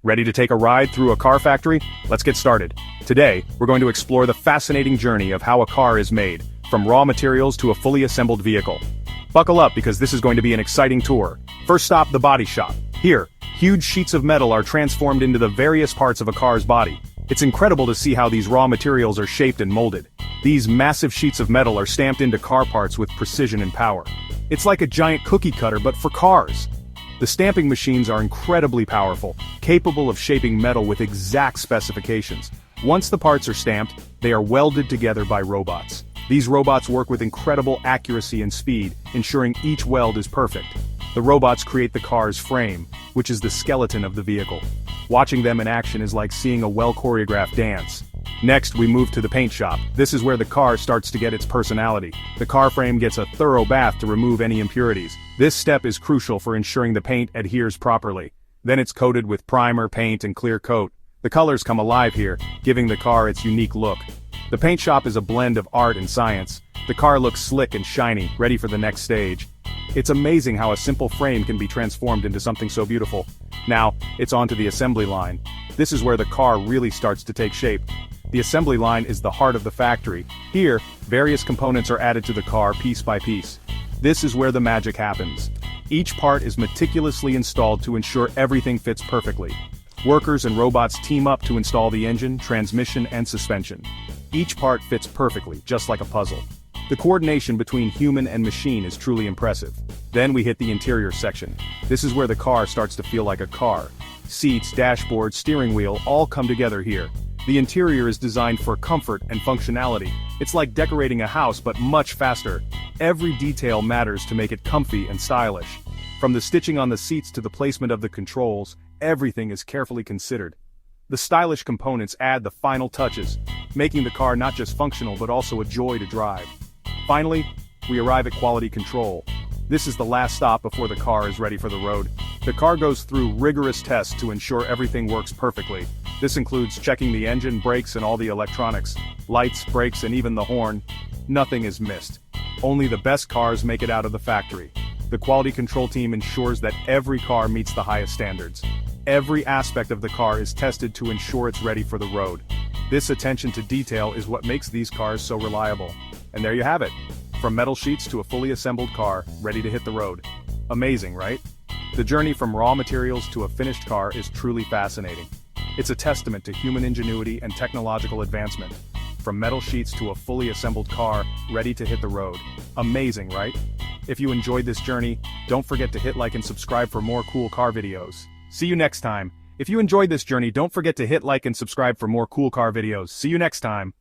Ready to take a ride through a car factory? Let's get started. Today, we're going to explore the fascinating journey of how a car is made, from raw materials to a fully assembled vehicle. Buckle up because this is going to be an exciting tour. First stop, the body shop. Here, huge sheets of metal are transformed into the various parts of a car's body. It's incredible to see how these raw materials are shaped and molded. These massive sheets of metal are stamped into car parts with precision and power. It's like a giant cookie cutter but for cars. The stamping machines are incredibly powerful, capable of shaping metal with exact specifications. Once the parts are stamped, they are welded together by robots. These robots work with incredible accuracy and speed, ensuring each weld is perfect. The robots create the car's frame, which is the skeleton of the vehicle. Watching them in action is like seeing a well-choreographed dance. Next, we move to the paint shop. This is where the car starts to get its personality. The car frame gets a thorough bath to remove any impurities. This step is crucial for ensuring the paint adheres properly. Then it's coated with primer, paint, and clear coat. The colors come alive here, giving the car its unique look. The paint shop is a blend of art and science. The car looks slick and shiny, ready for the next stage. It's amazing how a simple frame can be transformed into something so beautiful. Now, it's on to the assembly line. This is where the car really starts to take shape. The assembly line is the heart of the factory. Here, various components are added to the car piece by piece. This is where the magic happens. Each part is meticulously installed to ensure everything fits perfectly. Workers and robots team up to install the engine, transmission, and suspension. Each part fits perfectly, just like a puzzle. The coordination between human and machine is truly impressive. Then we hit the interior section. This is where the car starts to feel like a car. Seats, dashboard, steering wheel all come together here. The interior is designed for comfort and functionality. It's like decorating a house but much faster. Every detail matters to make it comfy and stylish. From the stitching on the seats to the placement of the controls, everything is carefully considered. The stylish components add the final touches, making the car not just functional but also a joy to drive. Finally, we arrive at quality control. This is the last stop before the car is ready for the road. The car goes through rigorous tests to ensure everything works perfectly. This includes checking the engine, brakes, and all the electronics. Lights, brakes, and even the horn. Nothing is missed. Only the best cars make it out of the factory. The quality control team ensures that every car meets the highest standards. Every aspect of the car is tested to ensure it's ready for the road. This attention to detail is what makes these cars so reliable. And there you have it. From metal sheets to a fully assembled car, ready to hit the road. Amazing, right? The journey from raw materials to a finished car is truly fascinating. It's a testament to human ingenuity and technological advancement. From metal sheets to a fully assembled car, ready to hit the road. Amazing, right? If you enjoyed this journey, don't forget to hit like and subscribe for more cool car videos. See you next time. If you enjoyed this journey, don't forget to hit like and subscribe for more cool car videos. See you next time.